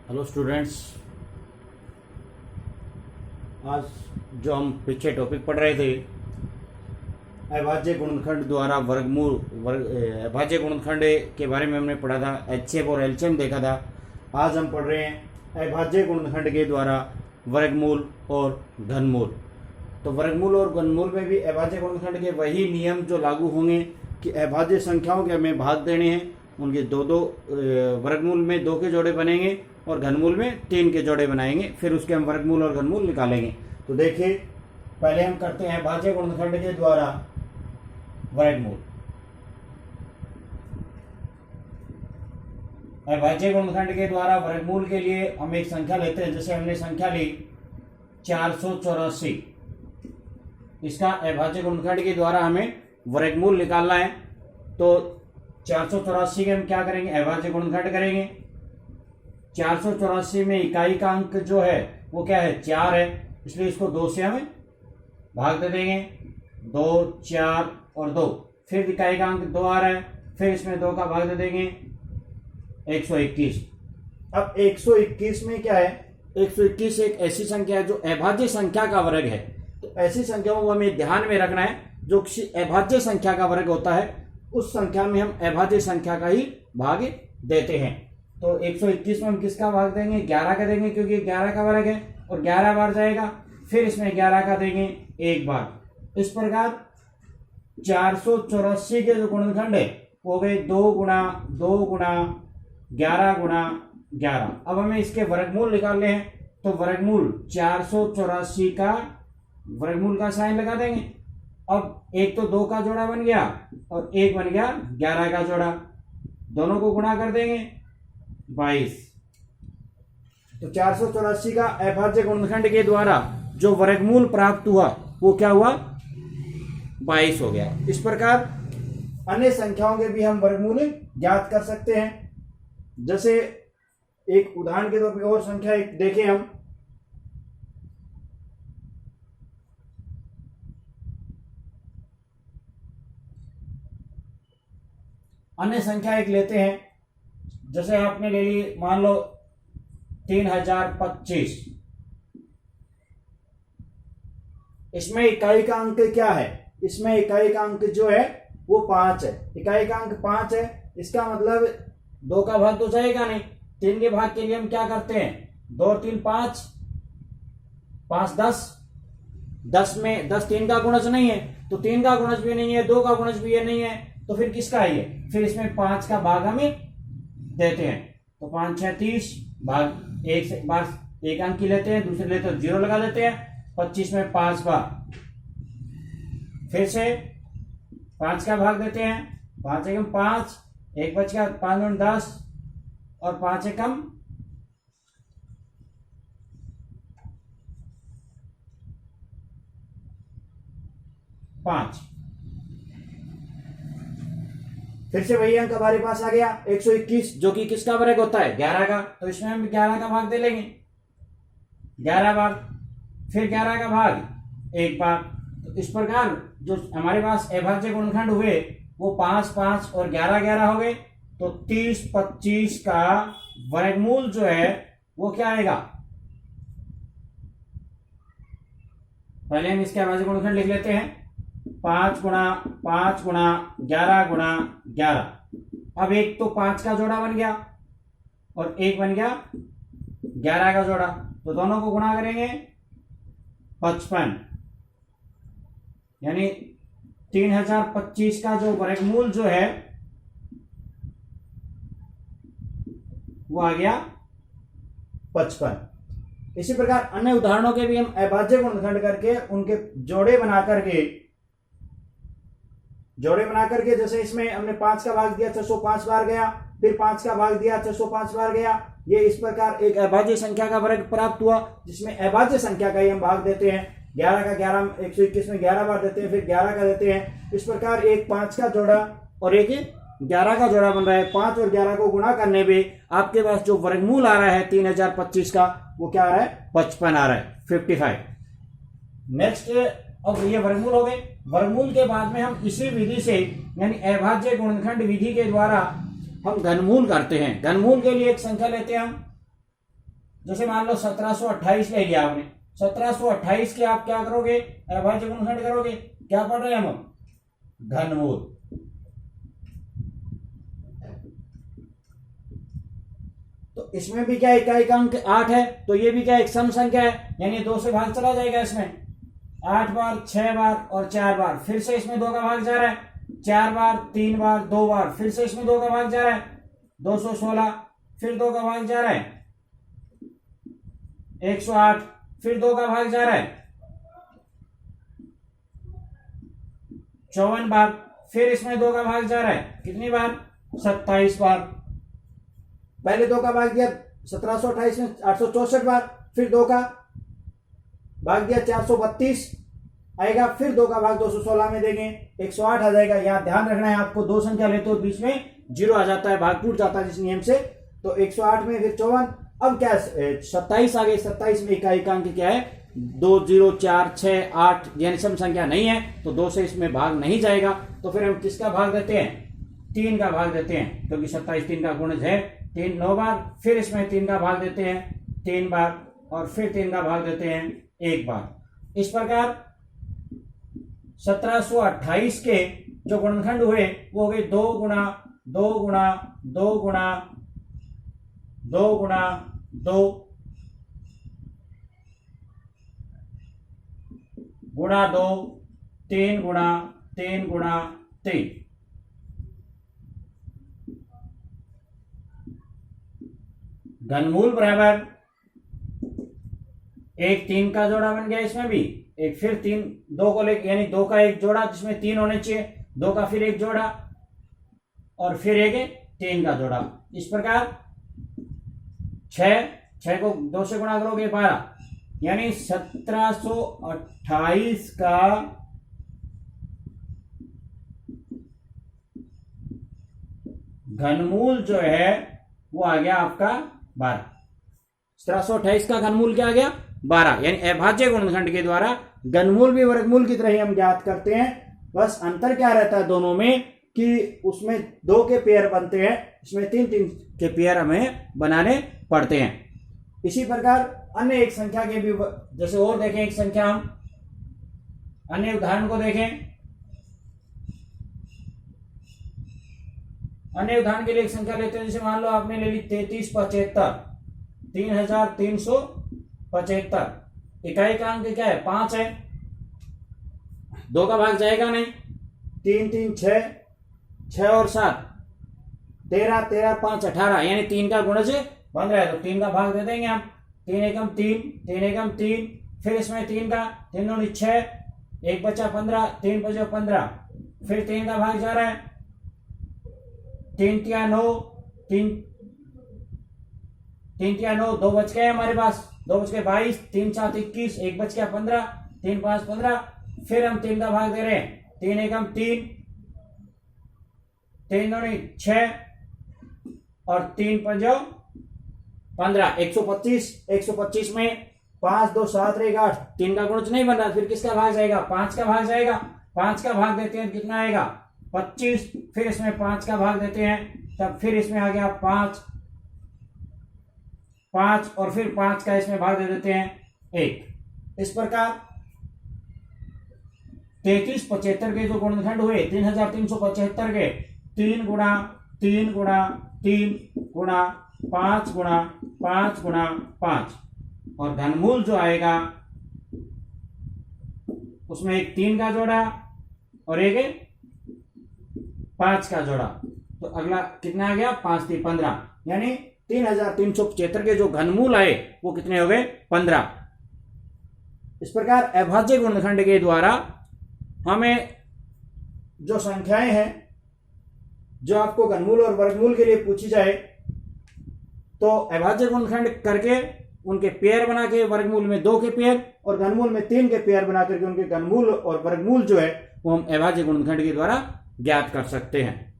Hello students, आज जो हम पीछे टॉपिक पढ़ रहे थे अभाज्य गुणनखंड द्वारा अभाज्य गुणनखंड के बारे में हमने पढ़ा था। एचसीएफ और एलसीएम देखा था। आज हम पढ़ रहे हैं अभाज्य गुणनखंड के द्वारा वर्गमूल और घनमूल। तो वर्गमूल और घनमूल में भी अभाज्य गुणनखंड के वही नियम जो लागू होंगे कि अभाज्य संख्याओं के हमें भाग देने हैं, उनके दो वर्गमूल में 2 के जोड़े बनेंगे और घनमूल में 3 के जोड़े बनाएंगे। फिर उसके हम वर्गमूल और घनमूल निकालेंगे। तो देखिए, पहले हम करते हैं अभाज्य गुणनखंड के द्वारा वर्गमूल। अभाज्य गुणनखंड के द्वारा वर्गमूल के लिए हम एक संख्या लेते हैं। जैसे हमने संख्या ली 484, इसका अभाज्य गुणनखंड के द्वारा हमें वर्गमूल निकालना है। तो 484 के हम क्या करेंगे, अभाज्य गुणनखंड करेंगे। 484 में इकाई का अंक जो है वो क्या है, 4 है, इसलिए इसको 2 से हमें भाग दे देंगे। 2, 4 और 2, फिर इकाई का अंक 2 आ रहा है, फिर इसमें 2 का भाग दे देंगे 121। अब 121 में क्या है, 121 एक ऐसी संख्या है जो अभाज्य संख्या का वर्ग है। तो ऐसी संख्याओं को हमें ध्यान में रखना है। जो किसी अभाज्य संख्या का वर्ग होता है उस संख्या में हम अभाज्य संख्या का ही भाग देते हैं। तो 121 में हम किसका भाग देंगे, 11 का देंगे, क्योंकि 11 का वर्ग है और 11 बार जाएगा। फिर इसमें 11 का देंगे 1 बार। इस प्रकार 484 के जो गुणनखंड है वो गए 2 गुणा 2 गुणा 11 गुणा 11। अब हमें इसके वर्गमूल निकालने हैं। तो वर्गमूल 484 का वर्गमूल का साइन लगा देंगे। अब एक तो 2 का जोड़ा बन गया और एक बन गया 11 का जोड़ा, दोनों को गुणा कर देंगे 22। तो 484 का अभाज्य गुणनखंड के द्वारा जो वर्गमूल प्राप्त हुआ वो क्या हुआ, 22 हो गया। इस प्रकार अन्य संख्याओं के भी हम वर्गमूल ज्ञात कर सकते हैं। जैसे एक उदाहरण के तौर पर और संख्या एक देखें हम, अन्य संख्या एक लेते हैं। जैसे आपने ले ली, मान लो 3025। इसमें इकाई का अंक क्या है, इसमें इकाई का अंक जो है वो 5 है। इकाई का अंक 5 है, इसका मतलब 2 का भाग तो जाएगा नहीं। 3 के भाग के लिए हम क्या करते हैं, 2 और 3 5, 5 10। 10 में 10 3 का गुणज नहीं है, तो 3 का गुणज भी नहीं है, 2 का गुणज भी ये नहीं है, तो फिर किसका है ये। फिर इसमें 5 का भाग हमें देते हैं। तो 5 6 30 भाग 1 से बार एक अंक की लेते हैं, दूसरे लेते हैं 0 लगा देते हैं। 25 में 5 बार, फिर से 5 का भाग देते हैं। 5 एकम 5, एक बच गया, 5 गुण 10 और 5 एकम 5। फिर से वही अंक हमारे पास आ गया 121, जो कि किसका वर्ग होता है, 11 का। तो इसमें हम 11 का भाग दे लेंगे 11 बार, फिर 11 का भाग 1 बार। तो इस प्रकार जो हमारे पास अभाज्य गुणनखंड हुए वो 5 5 और 11 11 हो गए। तो 30 25 का वर्गमूल जो है वो क्या आएगा, पहले हम इसके अभाज्य गुणनखंड लिख लेते हैं। 5 गुणा 5 गुणा 11 गुणा 11। अब एक तो 5 का जोड़ा बन गया और एक बन गया 11 का जोड़ा, तो दोनों को गुणा करेंगे 55, यानी 3025 का जो वर्गमूल जो है वो आ गया 55। इसी प्रकार अन्य उदाहरणों के भी हम अभाज्य गुणनखंड करके उनके जोड़े बना करके जैसे इसमें हमने 5 का भाग दिया 605 बार गया, फिर 5 का भाग दिया 605 बार गया। ये इस प्रकार एक अभाज्य संख्या का वर्ग प्राप्त हुआ, जिसमें अभाज्य संख्या का ही हम भाग देते हैं। 11 का 11 121 में 11 बार देते हैं, फिर 11 का देते हैं। इस प्रकार एक 5 का जोड़ा और एक 11 का जोड़ा बन रहा है। 5 और 11 को गुणा करने में आपके पास जो वर्गमूल आ रहा है 3025 का, वो क्या आ रहा है, 55 आ रहा है, 55। नेक्स्ट, अब ये वर्गमूल हो गए। वर्गमूल के बाद में हम इसी विधि से, यानी अभाज्य गुणनखंड विधि के द्वारा हम घनमूल करते हैं। घनमूल के लिए एक संख्या लेते हैं हम जैसे मान लो 1728 ले लिया आपने, 1728 के आप क्या करोगे, अभाज्य गुणनखंड करोगे, क्या पढ़ रहे हैं हम, घनमूल। तो इसमें भी क्या इकाई का अंक 8 है, तो ये भी क्या एक सम संख्या है, यानी 2 से भाग चला जाएगा इसमें, 8 बार, 6 बार और 4 बार, फिर से इसमें 2 का भाग जा रहा है, 4 बार, 3 बार, 2 बार, फिर से इसमें 2 का भाग जा रहा है, 216, फिर 2 का भाग जा रहा है, 108, फिर 2 का भाग जा रहा है, 54 बार, फिर इसमें 2 का भाग जा रहा है, कितनी बार, 27 बार। पहले 2 का भाग दिया 1728 में 864 बार, फिर 2 का भाग दिया 432 आएगा, फिर 2 का भाग 216 में देंगे 108 आ जाएगा। यहाँ ध्यान रखना है आपको, 2 संख्या लेते हो बीच में 0 आ जाता है, भाग टूट जाता है जिस नियम से। तो 108 में फिर 54, अब क्या 27 आ गई, 27 में इकाई का अंक क्या है, 2, 0, 4, 6, 8, यानी सम संख्या नहीं है, तो 2 से इसमें भाग नहीं जाएगा। तो फिर हम किसका भाग देते हैं, 3 का भाग देते हैं, क्योंकि 27 3 का गुणज है, 3 9 बार, फिर इसमें 3 का भाग देते हैं 3 बार, और फिर 3 का भाग देते हैं 1 बार। इस प्रकार 1728 के जो गुणनखंड हुए वो हो गए 2 गुणा 2 गुणा 2 गुणा 2 गुणा 2 गुणा 2, 3 गुणा 3 गुणा 3। घनमूल बराबर एक 3 का जोड़ा बन गया, इसमें भी एक, फिर 3 2 को लेकर, यानी 2 का एक जोड़ा जिसमें 3 होने चाहिए, 2 का फिर एक जोड़ा, और फिर एक 3 का जोड़ा। इस प्रकार 6 को 2 से गुणा करोगे 12, यानी 1728 का घनमूल जो है वो आ गया आपका 12। 1728 का घनमूल क्या आ गया, 12, यानी अभाज्य गुणनखंड के द्वारा घनमूल भी वर्गमूल की तरह ही हम ज्ञात करते हैं। बस अंतर क्या रहता है दोनों में, कि उसमें 2 के पेयर बनते हैं, इसमें 3 के पेयर हमें बनाने पड़ते हैं। इसी प्रकार अन्य एक संख्या के भी, जैसे और देखें एक संख्या, हम अन्य उदाहरण को देखें। अन्य उदाहरण के लिए एक संख्या लेते हैं, जैसे मान लो आपने ले ली 3375, 3375, इकाई का अंक क्या है, 5 है, 2 का भाग जाएगा नहीं, 3 3 6, 6 और 7 13, 13 5 18, यानी 3 का गुणज 15 है, तो 3 का भाग दे देंगे हम, 3 एकम 3, 3 एकम 3, फिर इसमें 3 का 3 दूनी 6, 1 बचा 15, 3 बचा 15, फिर 3 का भाग जा रहा है, 3 तिया 9, 3 तिया 9, 2 बच गए हमारे पास, 2 बच गए 22, 3 7 21, 1 बच गया 15, 3 5 15, फिर हम 3 का भाग दे रहे हैं, 3 एकम 3, 3 दूनी 6 और 3 पंजो 15, 125, 125 में 5 2 7 1 8, 3 का गुणज नहीं बन रहा, फिर किसका भाग जाएगा, 5 का भाग जाएगा, 5 का भाग देते हैं कितना आएगा, 25, फिर इसमें 5 का भाग देते हैं, तब फिर इसमें आ गया 5 5, और फिर 5 का इसमें भाग दे देते हैं 1। इस प्रकार 3375 के जो गुणनखंड हुए, 3375 के 3 गुणा 3 गुणा 3 गुणा 5 गुणा 5 गुणा 5, और घनमूल जो आएगा उसमें एक 3 का जोड़ा और एक 5 का जोड़ा, तो अगला कितना आ गया, 5 3 15, यानी 3375 के जो घनमूल आए वो कितने हो गए, 15। इस प्रकार अभाज्य गुणनखंड के द्वारा हमें जो संख्याएं हैं जो आपको घनमूल और वर्गमूल के लिए पूछी जाए, तो अभाज्य गुणनखंड करके उनके पेयर बना के, वर्गमूल में 2 के पेयर और घनमूल में 3 के पेयर बना करके उनके घनमूल और वर्गमूल जो है वो हम अभाज्य गुणनखंड के द्वारा ज्ञात कर सकते हैं।